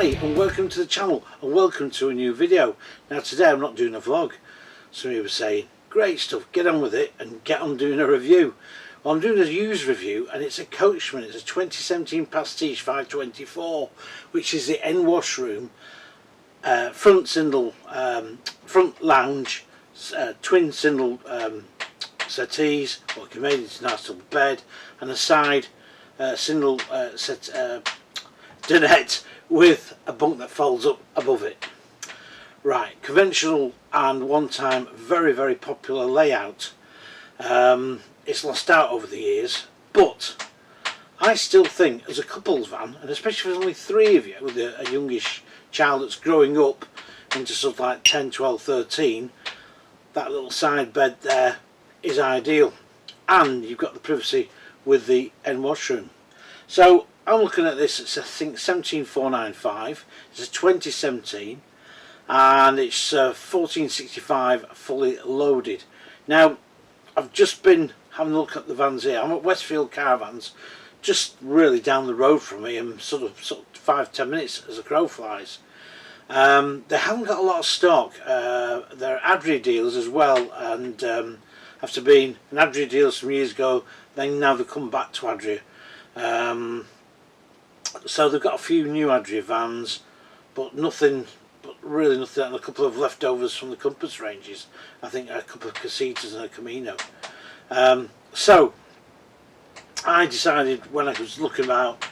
Hi and welcome to the channel and welcome to a new video. Now today I'm not doing a vlog. Some of you were saying, great stuff, get on with it and get on doing a review. Well, I'm doing a used review and it's a Coachman. It's a 2017 Pastiche 524, which is the end washroom, front sindel, front lounge, twin sindel settees, or can made into a nice little bed, and a side sindel dinette with a bunk that folds up above it. Right, conventional and one time very popular layout. It's lost out over the years, but I still think as a couple's van, and especially if there's only three of you with a youngish child that's growing up into sort of like 10, 12, 13, that little side bed there is ideal, and you've got the privacy with the end washroom. So I'm looking at this, it's I think 17495, it's a 2017 and it's 1465 fully loaded. Now I've just been having a look at the vans here. I'm at Westfield Caravans, just really down the road from me, and sort of 5-10 minutes as a crow flies. They haven't got a lot of stock. They're Adria dealers as well, and after being an Adria dealer some years ago, then now they've come back to Adria. So they've got a few new Adria vans, but really nothing, and a couple of leftovers from the Compass ranges. I think a couple of Casitas and a Camino. So I decided when I was looking about,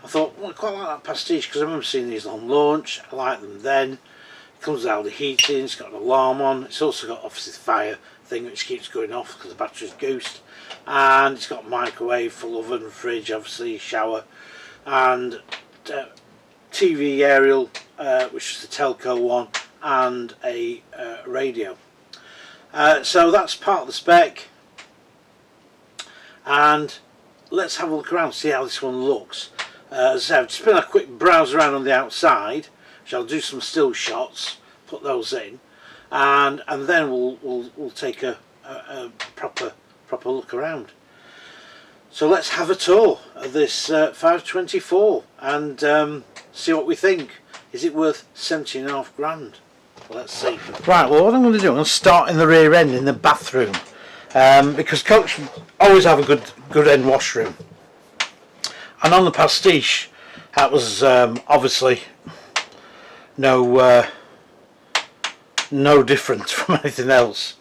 I thought, well, I quite like that Pastiche because I remember seeing these on launch. I like them then. It comes with all the heating, it's got an alarm on, it's also got obviously the fire thing which keeps going off because the battery's goosed, and it's got microwave, full oven, fridge, obviously shower, and TV aerial, which is the telco one, and a radio. So that's part of the spec, and let's have a look around, see how this one looks. As I said, I've just been a quick browse around on the outside, which I'll do some still shots, put those in, and then we'll take a proper look around. So let's have a tour of this 524 and see what we think. Is it worth 17.5 grand? Well, let's see. Right, well what I'm going to do, I'm going to start in the rear end in the bathroom, because Coachman always have a good end washroom. And on the Pastiche, that was obviously no different from anything else.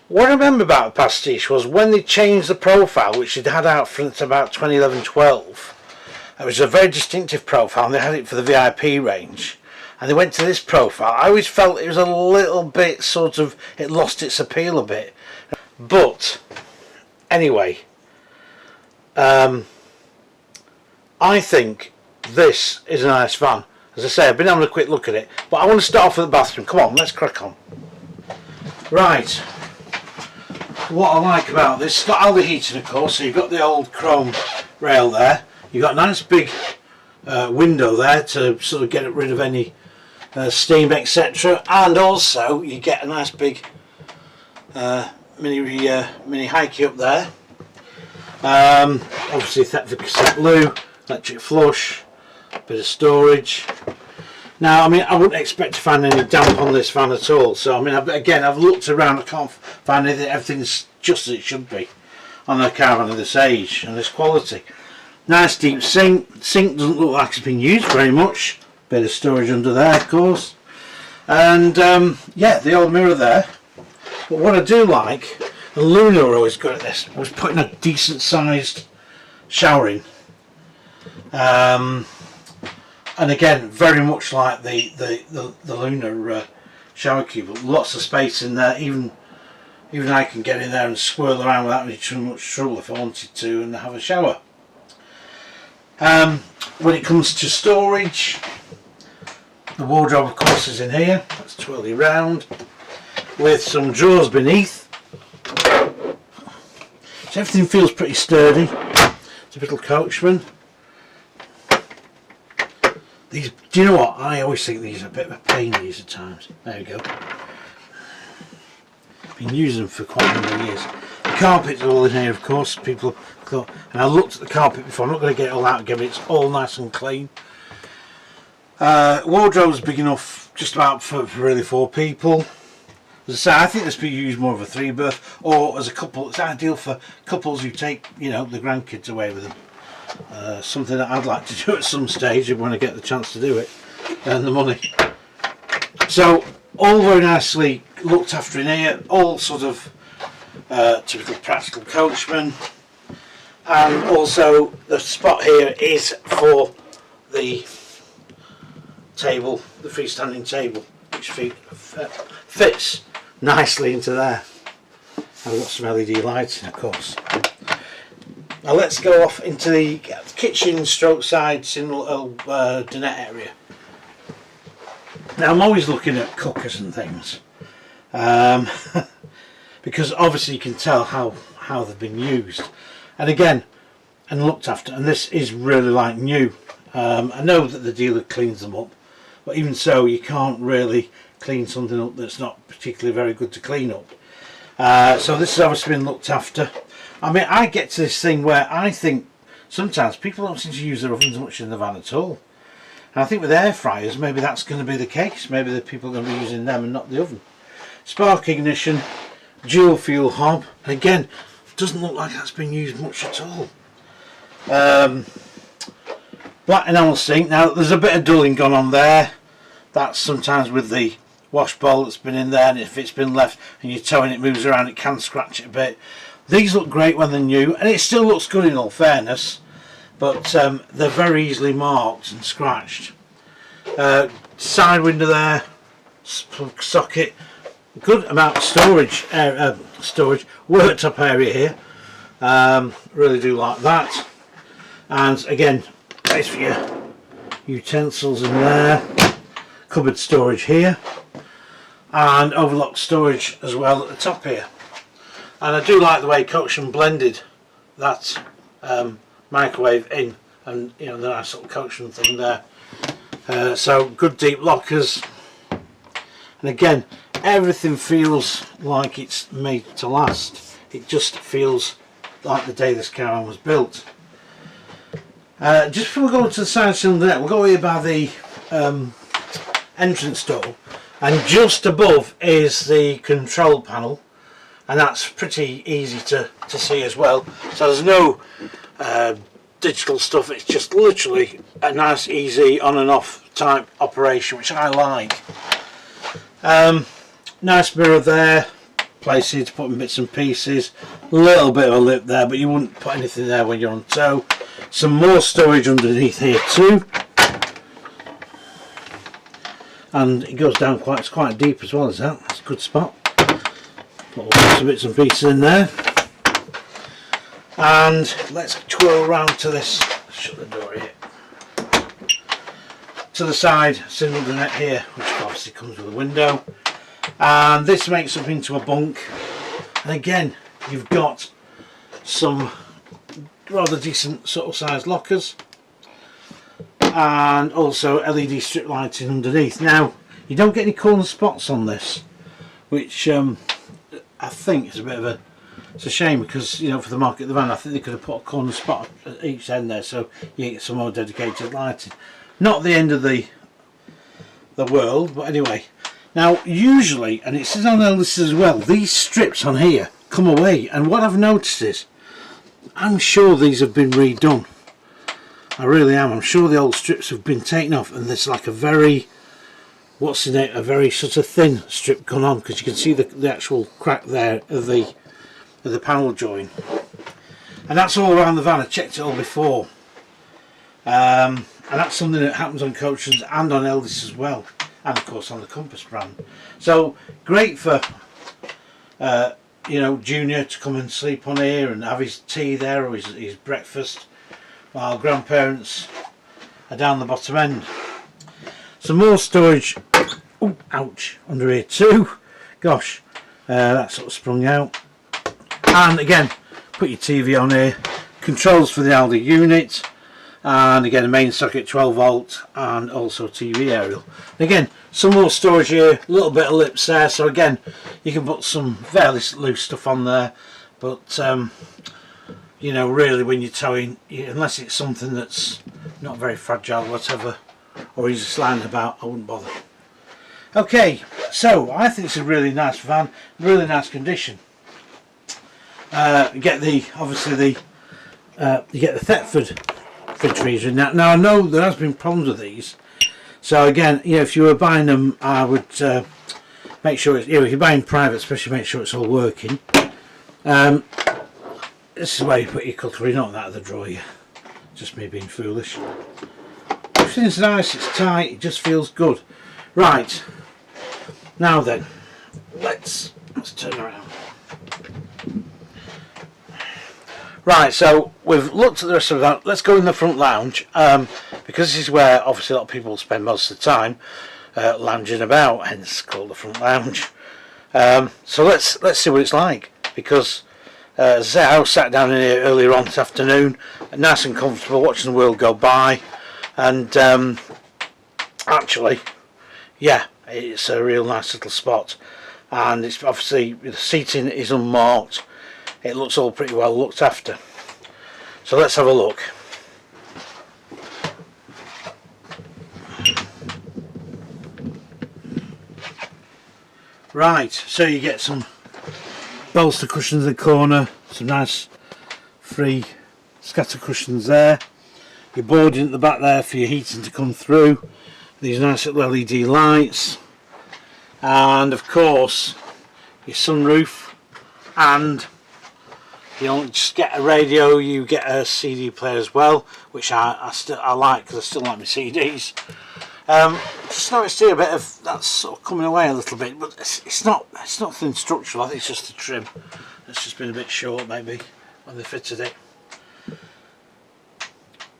What I remember about the Pastiche was when they changed the profile, which they'd had out since about 2011-12. It was a very distinctive profile, and they had it for the VIP range. And they went to this profile. I always felt it was a little bit sort of, it lost its appeal a bit. But anyway, I think this is a nice van. As I say, I've been having a quick look at it, but I want to start off with the bathroom. Come on, let's crack on. Right. What I like about this, it's got all the heating of course, so you've got the old chrome rail there, you've got a nice big window there to sort of get rid of any steam, etc., and also you get a nice big mini hikey up there. Obviously the cassette loo, electric flush, bit of storage. Now, I mean, I wouldn't expect to find any damp on this van at all. So, I mean, I've looked around, I can't find anything. Everything's just as it should be on a caravan of this age and this quality. Nice deep sink. Sink doesn't look like it's been used very much. Bit of storage under there, of course. And, yeah, the old mirror there. But what I do like, and Luna are always good at this, was putting a decent sized shower in. And again, very much like the Luna shower cube, lots of space in there. Even I can get in there and swirl around without any too much trouble if I wanted to and have a shower. When it comes to storage, the wardrobe of course is in here. Let's twirl it round with some drawers beneath. So everything feels pretty sturdy. Typical Coachman. These, do you know what? I always think these are a bit of a pain these at times. There we go. Been using them for quite a number of years. The carpet's all in here, of course. People thought, and I looked at the carpet before. I'm not going to get it all out again, but it's all nice and clean. Wardrobe's big enough just about for really 4 people. As I say, I think this could be used more of a 3-berth, or as a couple. It's ideal for couples who take, you know, the grandkids away with them. Something that I'd like to do at some stage when I get the chance to do it, and the money. So all very nicely looked after in here, all sort of typical practical Coachman, and also the spot here is for the table, the freestanding table, which fits nicely into there. I've got some LED lighting, of course. Now let's go off into the kitchen stroke side single dinette area. Now I'm always looking at cookers and things, because obviously you can tell how they've been used, and again, and looked after, and this is really like new. I know that the dealer cleans them up, but even so, you can't really clean something up that's not particularly very good to clean up. So this has obviously been looked after. I mean, I get to this thing where I think sometimes people don't seem to use their ovens much in the van at all. And I think with air fryers, maybe that's going to be the case. Maybe the people are going to be using them and not the oven. Spark ignition, dual fuel hob. And again, doesn't look like that's been used much at all. Black enamel sink. Now there's a bit of dulling gone on there. That's sometimes with the wash bowl that's been in there, and if it's been left and you're towing it moves around, it can scratch it a bit. These look great when they're new, and it still looks good in all fairness, but they're very easily marked and scratched. Side window there, plug socket, good amount of storage, worktop area here. Really do like that. And again, place for your utensils in there, cupboard storage here, and overlock storage as well at the top here. And I do like the way Coachman blended that microwave in, and you know, the nice little Coachman thing there. So good deep lockers, and again, everything feels like it's made to last. It just feels like the day this caravan was built. Just before we go to the side cylinder, we'll go here by the entrance door, and just above is the control panel, and that's pretty easy to see as well. So there's no digital stuff, it's just literally a nice easy on and off type operation, which I like. Nice mirror there, place here to put in bits and pieces, a little bit of a lip there, but you wouldn't put anything there when you're on tow. Some more storage underneath here too, and it goes down it's quite deep as well as that. That's a good spot. Put lots of bits and pieces in there. And let's twirl around to this, shut the door here, to the side single dinette here, which obviously comes with a window, and this makes up into a bunk. And again, you've got some rather decent sort of sized lockers, and also LED strip lighting underneath. Now you don't get any corner spots on this, which I think is a bit of it's a shame, because you know, for the market of the van, I think they could have put a corner spot at each end there, so you get some more dedicated lighting. Not the end of the world, but anyway. Now usually, and it says on this as well, these strips on here come away, and what I've noticed is, I'm sure these have been redone. I really am. I'm sure the old strips have been taken off, and there's like a very, what's in it, a very sort of thin strip gone on, because you can see the actual crack there of the panel joint, and that's all around the van. I checked it all before, and that's something that happens on Coachman's and on Eldis as well, and of course on the Compass brand. So great for you know, Junior to come and sleep on here and have his tea there, or his breakfast, while grandparents are down the bottom end. Some more storage, oh, ouch, under here too, gosh, that sort of sprung out. And again, put your TV on here, controls for the Aldi unit, and again a main socket 12 volt, and also TV aerial. And again, some more storage here, a little bit of lips there, so again you can put some fairly loose stuff on there, but you know, really when you're towing, unless it's something that's not very fragile or whatever, or he's just lying about, I wouldn't bother. Okay, so I think it's a really nice van, really nice condition. You get the, obviously the you get the Thetford fridge freezer in that. Now I know there has been problems with these, so again, you know, if you were buying them, I would make sure it's, you know, if you're buying private especially, make sure it's all working. This is where you put your cutlery, not that other drawer. Just me being foolish. Everything's nice, it's tight, it just feels good. Right, now then, let's turn around. Right, so we've looked at the rest of that. Let's go in the front lounge, because this is where obviously a lot of people spend most of the time lounging about, hence called the front lounge. So let's see what it's like, because as I say, I was sat down in here earlier on this afternoon, nice and comfortable, watching the world go by, and actually, yeah, it's a real nice little spot, and it's obviously, the seating is unmarked, it looks all pretty well looked after. So let's have a look. Right, so you get some bolster cushions in the corner, some nice free scatter cushions there, your boarding at the back there for your heating to come through, these nice little LED lights, and of course your sunroof, and you don't just get a radio, you get a CD player as well, which I like, because I still like my CDs. Just noticed here a bit of that's sort of coming away a little bit, but it's nothing structural. I think it's just the trim. It's just been a bit short maybe when they fitted it.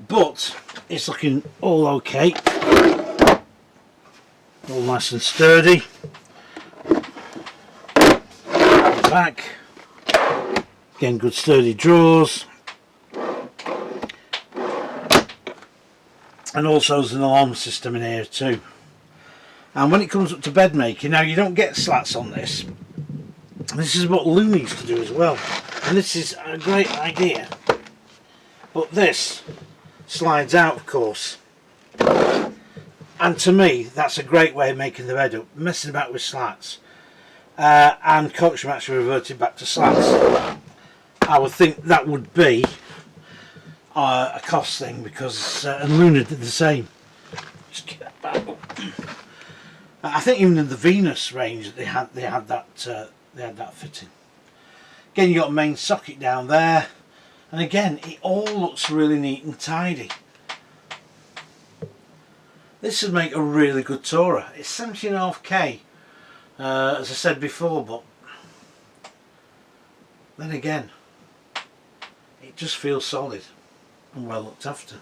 But it's looking all okay. All nice and sturdy. Back. Again, good sturdy drawers. And also there's an alarm system in here too. And when it comes up to bed making, now you don't get slats on this. This is what Lou needs to do as well. And this is a great idea. But this slides out, of course. And to me, that's a great way of making the bed up. Messing about with slats. And Coachman actually reverted back to slats. I would think that would be a cost thing, because and Luna did the same. Just get that back up. I think even in the Venus range they had that fitting. Again, you got a main socket down there, and again it all looks really neat and tidy. This would make a really good tourer. It's 17.5k, as I said before, but then again, it just feels solid and well looked after.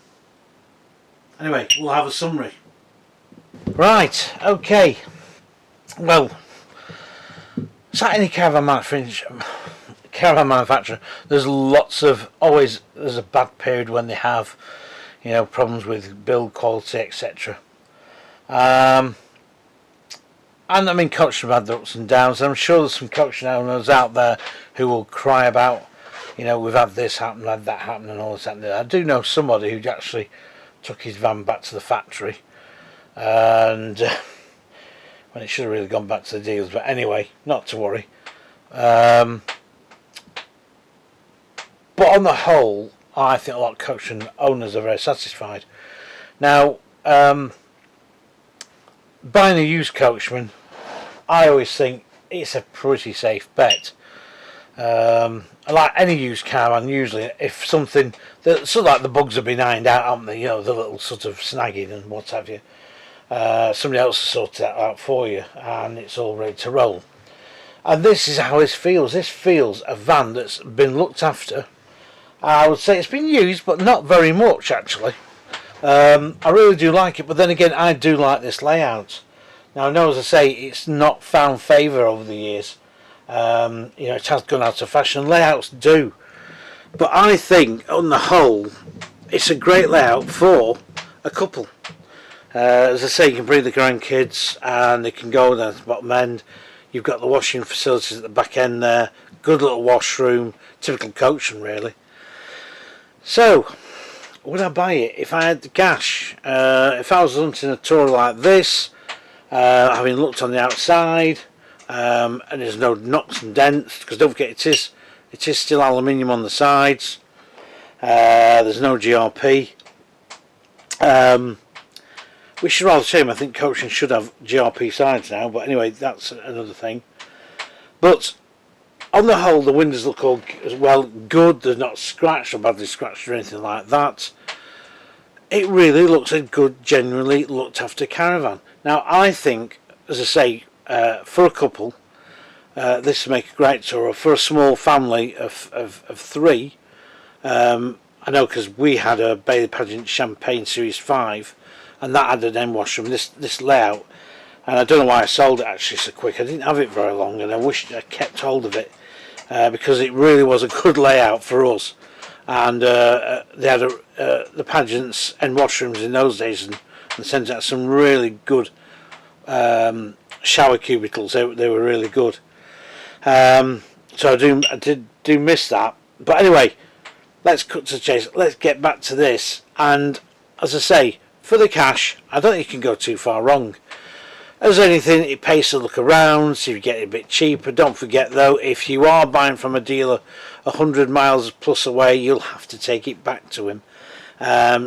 Anyway, we'll have a summary. Right, okay. Well, it's like any caravan manufacturer, there's there's a bad period when they have, you know, problems with build quality, etc. And I mean, Coachman have had their ups and downs. I'm sure there's some Coachman owners out there who will cry about, you know, we've had this happen, had that happen, and all this and that. I do know somebody who actually took his van back to the factory, and when it should have really gone back to the dealers. But anyway, not to worry. But on the whole, I think a lot of Coachman owners are very satisfied. Now, buying a used Coachman, I always think it's a pretty safe bet. Like any used caravan, usually if something sort of like the bugs have been ironed out, haven't they? You know, the little sort of snagging and what have you. Somebody else has sorted that out for you, and it's all ready to roll. And this is how this feels. This feels a van that's been looked after. I would say it's been used, but not very much actually. I really do like it, but then again, I do like this layout. Now I know, as I say, it's not found favour over the years. You know, it has gone out of fashion. Layouts do, but I think on the whole it's a great layout for a couple. As I say, you can bring the grandkids and they can go down to the bottom end. You've got the washing facilities at the back end there, good little washroom, typical Coachman really. So, would I buy it if I had the cash? If I was hunting a tour like this, having looked on the outside, and there's no knocks and dents, because don't forget it is still aluminium on the sides. There's no GRP. Which is rather a shame. I think Coachman should have GRP sides now, but anyway, that's another thing. But on the whole, the windows look all good. They're not scratched or badly scratched or anything like that. It really looks a good, genuinely looked after Caravan. Now, I think, as I say, for a couple, this would make a great tour. For a small family of three, I know because we had a Bailey Pageant Champagne Series 5, and that had an end washroom, this layout. And I don't know why I sold it actually so quick. I didn't have it very long, and I wished I kept hold of it, because it really was a good layout for us. And they had the pageants and washrooms in those days, and sent out some really good shower cubicles. They were really good. So I did miss that. But anyway, let's cut to the chase. Let's get back to this. And as I say, for the cash, I don't think you can go too far wrong. As anything, it pays to look around, see if you get it a bit cheaper. Don't forget though, if you are buying from a dealer 100 miles plus away, you'll have to take it back to him.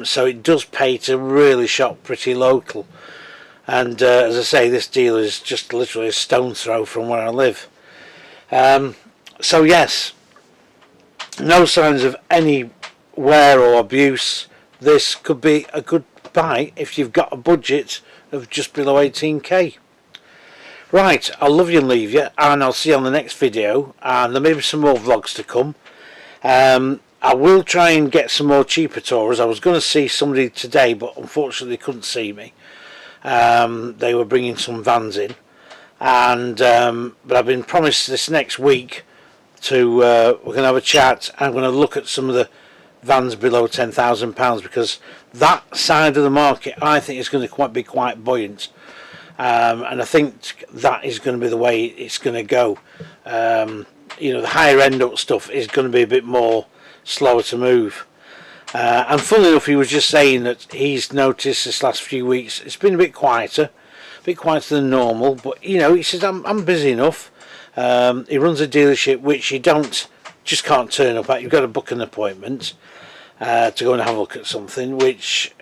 So it does pay to really shop pretty local. And as I say, this dealer is just literally a stone's throw from where I live. So yes, no signs of any wear or abuse. This could be a good buy if you've got a budget of just below 18k. Right, I'll love you and leave you, and I'll see you on the next video, and there may be some more vlogs to come. I will try and get some more cheaper tours. I was going to see somebody today, but unfortunately they couldn't see me. They were bringing some vans in, and but I've been promised this next week to we're going to have a chat. I'm going to look at some of the vans below £10,000, because that side of the market I think is going to be quite buoyant, and I think that is going to be the way it's going to go. You know, the higher end up stuff is going to be a bit more slower to move, and funnily enough, he was just saying that he's noticed this last few weeks it's been a bit quieter than normal, but you know, he says I'm busy enough. He runs a dealership which you just can't turn up at. You've got to book an appointment to go and have a look at something, which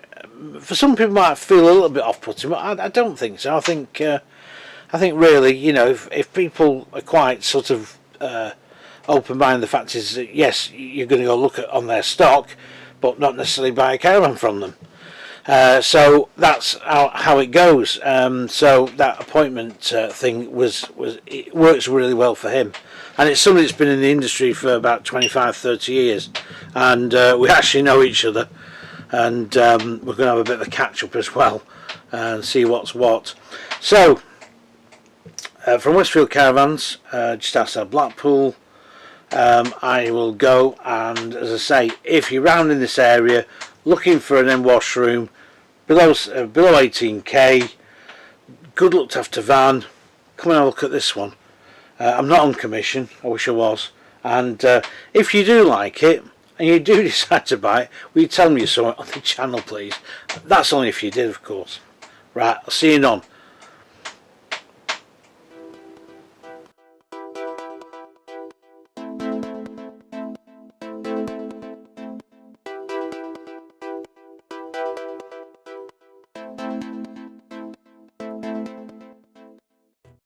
for some people might feel a little bit off-putting, but I don't think so. I think really, you know, if people are quite sort of open-minded, the fact is that yes, you're going to go look on their stock, but not necessarily buy a caravan from them. So that's how it goes. So that appointment thing it works really well for him, and it's somebody that's been in the industry for about 25-30 years, and we actually know each other, and we're going to have a bit of a catch up as well and see what's what. So from Westfield Caravans, just outside Blackpool, I will go, and as I say, if you're round in this area looking for an end washroom below 18k, good looked after van, come and have a look at this one. I'm not on commission, I wish I was, and if you do like it and you do decide to buy it, will you tell me you saw it on the channel, please? That's only if you did, of course. Right, I'll see you on.